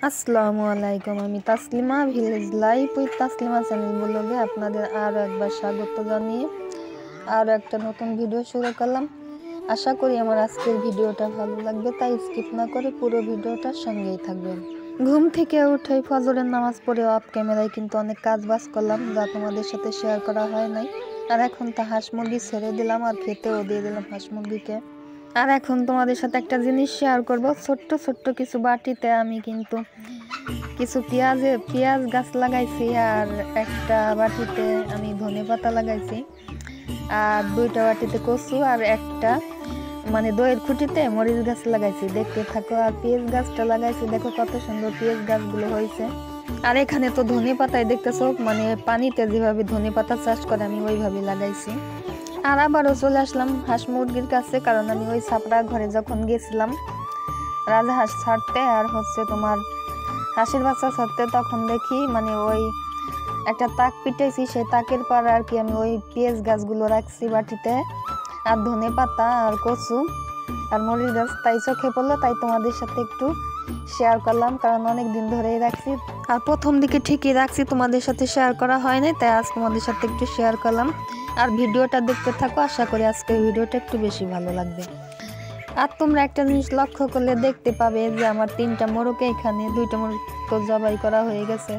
আসসালামু আলাইকুম। আমি Taslima, village life with Taslima channel ব্লগে আপনাদের আরও একবার স্বাগত জানিয়ে আরও একটা নতুন ভিডিও শুরু করলাম। আশা করি আমার আজকের ভিডিওটা ভালো লাগবে, তাই স্কিপ না করে পুরো ভিডিওটার সঙ্গেই থাকবেন। ঘুম থেকে উঠে ফজরের নামাজ পড়ে অফ ক্যামেরায় কিন্তু অনেক কাজ বাজ করলাম, যা তোমাদের সাথে শেয়ার করা হয় নাই। আর এখন তা হাঁস মুরগি ছেড়ে দিলাম আর খেতেও দিয়ে দিলাম হাঁস মুরগিকে। আর এখন তোমাদের সাথে একটা জিনিস শেয়ার করব। ছোট্ট ছোট্ট কিছু বাটিতে আমি কিন্তু কিছু পেঁয়াজ গাছ লাগাইছি, আর একটা বাটিতে আমি ধনেপাতা লাগাইছি, আর দুইটা বাটিতে কচু, আর একটা দইয়ের খুঁটিতে মরিচ গাছ লাগাইছি। দেখতে থাকো। আর পেঁয়াজ গাছটা লাগাইছি, দেখো কত সুন্দর পেঁয়াজ গাছগুলো হয়েছে। আর এখানে তো ধনেপাতায় দেখতেছো, পানিতে যেভাবে ধনেপাতা চাষ করে আমি ওইভাবে লাগাইছি। আর আবারও চলে আসলাম হাঁস মুরগির কাছে, কারণ আমি ওই ছাপড়া ঘরে যখন গেছিলাম রাজহাঁস ছাড়তে আর তোমার হাঁসের বাচ্চা ছাড়তে, তখন দেখি ওই একটা তাক পিটাইছি, সেই তাকের পর আর কি আমি ওই পেঁয়াজ গাছগুলো রাখছি বাটিতে, আর ধনেপাতা আর কচু আর মরিচ গাছ, তাই চোখে পড়লো, তাই তোমাদের সাথে একটু শেয়ার করলাম, কারণ অনেক দিন ধরেই রাখছি। আর প্রথম দিকে ঠিকই রাখছি, তোমাদের সাথে শেয়ার করা হয় নাই, তাই আজ তোমাদের সাথে একটু শেয়ার করলাম। আর ভিডিওটা দেখতে থাকো, আশা করি আজকের ভিডিওটা একটু বেশি ভালো লাগবে। আর তোমরা একটা জিনিস লক্ষ্য করলে দেখতে পাবে যে আমার 3টা মোরগকে এখানে 2টা মোরগ তো জবাই করা হয়ে গেছে,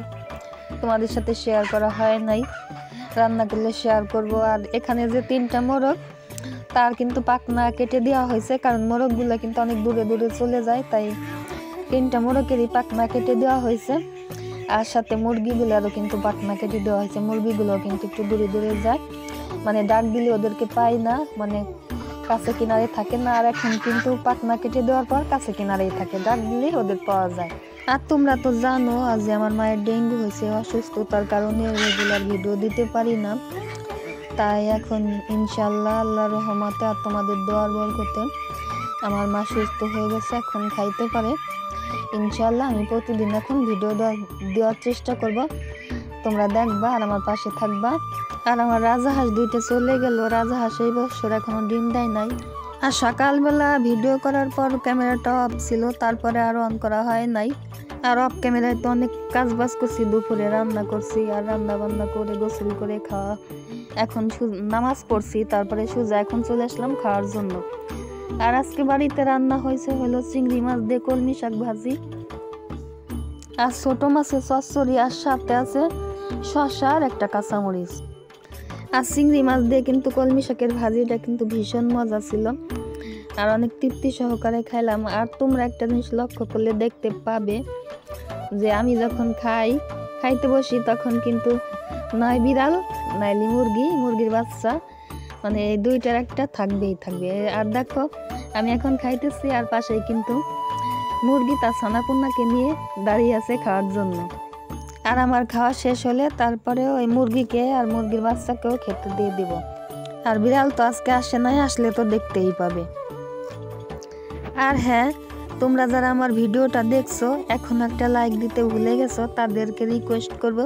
তোমাদের সাথে শেয়ার করা হয় নাই, রান্না করলে শেয়ার করব। আর এখানে যে 3টা মোরগ, তার কিন্তু পাখনা কেটে দেওয়া হয়েছে, কারণ মোরগগুলো কিন্তু অনেক দূরে দূরে চলে যায়, তাই 3টা মোরগেরই পাখনা কেটে দেওয়া হয়েছে। আর সাথে মুরগিগুলোরও কিন্তু পাখনা কেটে দেওয়া হয়েছে। মুরগিগুলো কিন্তু একটু দূরে দূরে যায়, ডাক দিলে ওদেরকে পাই না, কাছে কিনারে থাকে না। আর এখন কিন্তু পাখনা কেটে দেওয়ার পর কাছে কিনারেই থাকে, ডাক দিলেই ওদের পাওয়া যায়। আর তোমরা তো জানো আজ আমার মায়ের ডেঙ্গু হয়েছে, অসুস্থতার কারণে রেগুলার ভিডিও দিতে পারি না, তাই এখন ইনশাল্লাহ আল্লাহর রহমতে আর তোমাদের দোয়ার বরকতে আমার মা সুস্থ হয়ে গেছে, এখন খাইতে পারে। ইনশাল্লাহ আমি প্রতিদিন এখন ভিডিও দেওয়ার চেষ্টা করব, তোমরা দেখবা আর আমার পাশে থাকবা। আর আমার রাজাহাঁস 2টা চলে গেল, রাজাহাঁস এই বছর এখনো ডিম দেয় নাই। আর সকালবেলা ভিডিও করার পর ক্যামেরাটা অফ ছিল, তারপরে আর অন করা হয় নাই। আর অফ ক্যামেরায় তো অনেক কাজ বাজ করছি, দুপুরে রান্না করছি, আর রান্না বান্না করে গোসল করে খাওয়া, এখন নামাজ পড়ছি, তারপরে সোজা এখন চলে আসলাম খাওয়ার জন্য। আর আজকে বাড়িতে রান্না হয়েছে হলো চিংড়ি মাছ দিয়ে কলমি শাক ভাজি, আর ছোট মাছের চচ্চড়ি, আর সাথে আছে শসা আর একটা কাঁচামরিচ। আর চিংড়ি মাছ দিয়ে কিন্তু কলমি শাকের ভাজিটা কিন্তু ভীষণ মজা ছিল, আর অনেক তৃপ্তি সহকারে খাইলাম। আর তোমরা একটা জিনিস লক্ষ্য করলে দেখতে পাবে যে আমি যখন খাইতে বসি, তখন কিন্তু নয় বিড়াল নাইলে মুরগির বাচ্চা, এই 2টার একটা থাকবেই থাকবে। আর দেখো আমি এখন খাইতেছি, আর পাশেই কিন্তু মুরগি তার ছানাপোনাকে নিয়ে দাঁড়িয়ে আছে খাওয়ার জন্য। আর আমার খাওয়া শেষ হলে তারপরে ওই মুরগিকে আর মুরগির বাচ্চাকেও খেতে দিয়ে দিব। আর বিড়াল তো আজকে আসে নাই, আসলে তো দেখতেই পাবে। আর হ্যাঁ, তোমরা যারা আমার ভিডিওটা দেখছো এখন একটা লাইক দিতে ভুলে গেছো, তাদেরকে রিকোয়েস্ট করব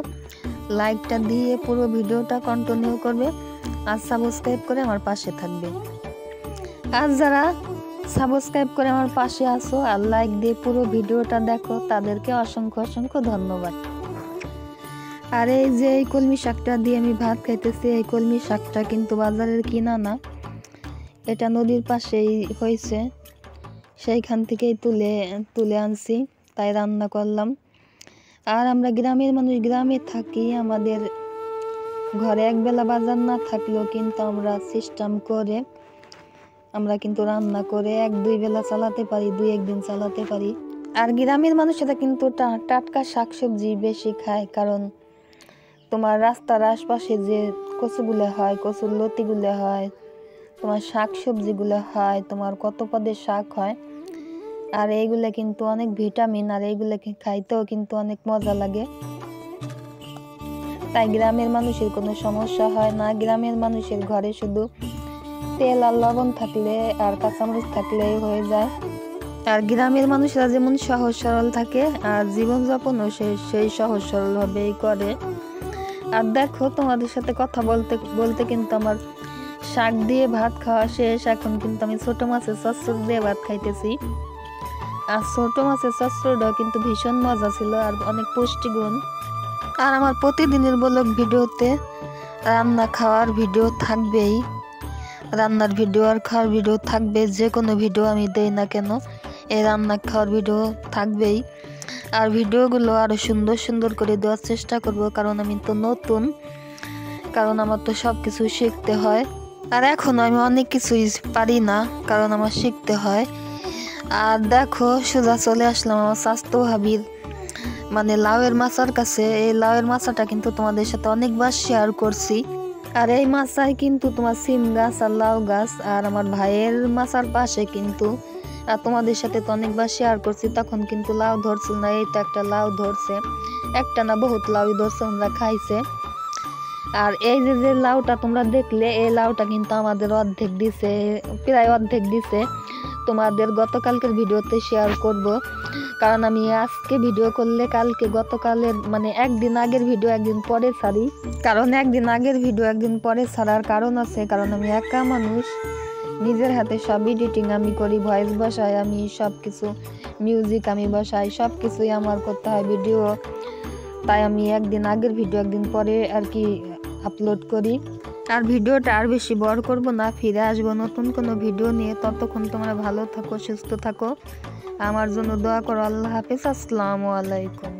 লাইকটা দিয়ে পুরো ভিডিওটা কন্টিনিউ করবে, আর সাবস্ক্রাইব করে আমার পাশে থাকবে। আর যারা সাবস্ক্রাইব করে আমার পাশে আসো আর লাইক দিয়ে পুরো ভিডিওটা দেখো, তাদেরকে অসংখ্য অসংখ্য ধন্যবাদ। আর এই যে এই কলমি শাকটা দিয়ে আমি ভাত খাইতেছি, এই কলমি শাকটা কিন্তু বাজারের কিনা না, এটা নদীর পাশেই হয়েছে, সেইখান থেকেই তুলে আনছি, তাই রান্না করলাম। আর আমরা গ্রামের মানুষ, গ্রামে থাকি, আমাদের ঘরে একবেলা বাজার না থাকলেও কিন্তু আমরা সিস্টেম করে আমরা কিন্তু রান্না করে 1-2 বেলা চালাতে পারি, 2-1 দিন চালাতে পারি। আর গ্রামের মানুষেরা কিন্তু টাটকা শাকসবজি বেশি খায়, কারণ তোমার রাস্তার আশপাশে যে কচুগুলো হয়, কচুর লতিগুলো হয়, তোমার শাকসবজিগুলো হয়, তোমার কত পদের শাক হয়, আর এইগুলো কিন্তু অনেক ভিটামিন, আর এইগুলো খাইতেও কিন্তু অনেক মজা লাগে, তাই গ্রামের মানুষের কোনো সমস্যা হয় না। গ্রামের মানুষের ঘরে শুধু তেল আর লবণ থাকলে আর কাঁচামরিচ থাকলেই হয়ে যায়। আর গ্রামের মানুষরা যেমন সহজ সরল থাকে, আর জীবনযাপনও সেই সহজ সরল ভাবেই করে। আর দেখো তোমাদের সাথে কথা বলতে বলতে কিন্তু আমার শাক দিয়ে ভাত খাওয়া শেষ, এখন কিন্তু আমি ছোট মাছের চচ্চড়ি দিয়ে ভাত খাইতেছি। আর ছোট মাছের চচ্চড়িটা কিন্তু ভীষণ মজা ছিল আর অনেক পুষ্টিগুণ। আর আমার প্রতিদিনের ব্লগ ভিডিওতে রান্না খাওয়ার ভিডিও থাকবেই, রান্নার ভিডিও আর খাওয়ার ভিডিও থাকবে। যে কোনো ভিডিও আমি দেই না কেন, এই রান্না খাওয়ার ভিডিও থাকবেই। আর ভিডিওগুলো আরও সুন্দর সুন্দর করে দেওয়ার চেষ্টা করব, কারণ আমি তো নতুন, কারণ আমার তো সব কিছু শিখতে হয়। আর এখনও আমি অনেক কিছুই পারি না, কারণ আমার শিখতে হয়। আর দেখো সোজা চলে আসলাম আমার স্বাস্থ্য ভাবির মানে লাউয়ের মাচার কাছে। এই লাউয়ের মাচাটা কিন্তু তোমাদের সাথে অনেকবার শেয়ার করছি। আর এই মাচায় কিন্তু তোমার সিম গাছ আর লাউ গাছ, আর আমার ভাইয়ের মাচার পাশে কিন্তু তোমাদের সাথে তো অনেকবার শেয়ার করছি, তখন কিন্তু লাউ ধরছিল না। এই তো একটা লাউ ধরছে, একটা না বহুত লাউ ধরছে, আমরা খাইছে। আর এই যে যে লাউটা তোমরা দেখলে, এই লাউটা কিন্তু আমাদের অর্ধেক দিছে, প্রায় অর্ধেক দিছে। তোমাদের গতকালকের ভিডিওতে শেয়ার করব, কারণ আমি আজকে ভিডিও করলে কালকে গতকালের মানে একদিন আগের ভিডিও একদিন পরে ছাড়ি। কারণ একদিন আগের ভিডিও একদিন পরে ছাড়ার কারণ আছে, কারণ আমি একা মানুষ, নিজের হাতে সব এডিটিং আমি করি, ভয়েস বসাই আমি, সব কিছু মিউজিক আমি বসাই, সব কিছুই আমার করতে হয় ভিডিও। তাই আমি একদিন আগের ভিডিও একদিন পরে আর কি আপলোড করি। আর ভিডিওটা আর বেশি বড় করব না, ফিরে আসবো নতুন কোনো ভিডিও নিয়ে। ততক্ষণ তোমরা ভালো থাকো, সুস্থ থাকো, আমার জন্য দোয়া করো। আল্লাহ হাফেজ, আসসালামু আলাইকুম।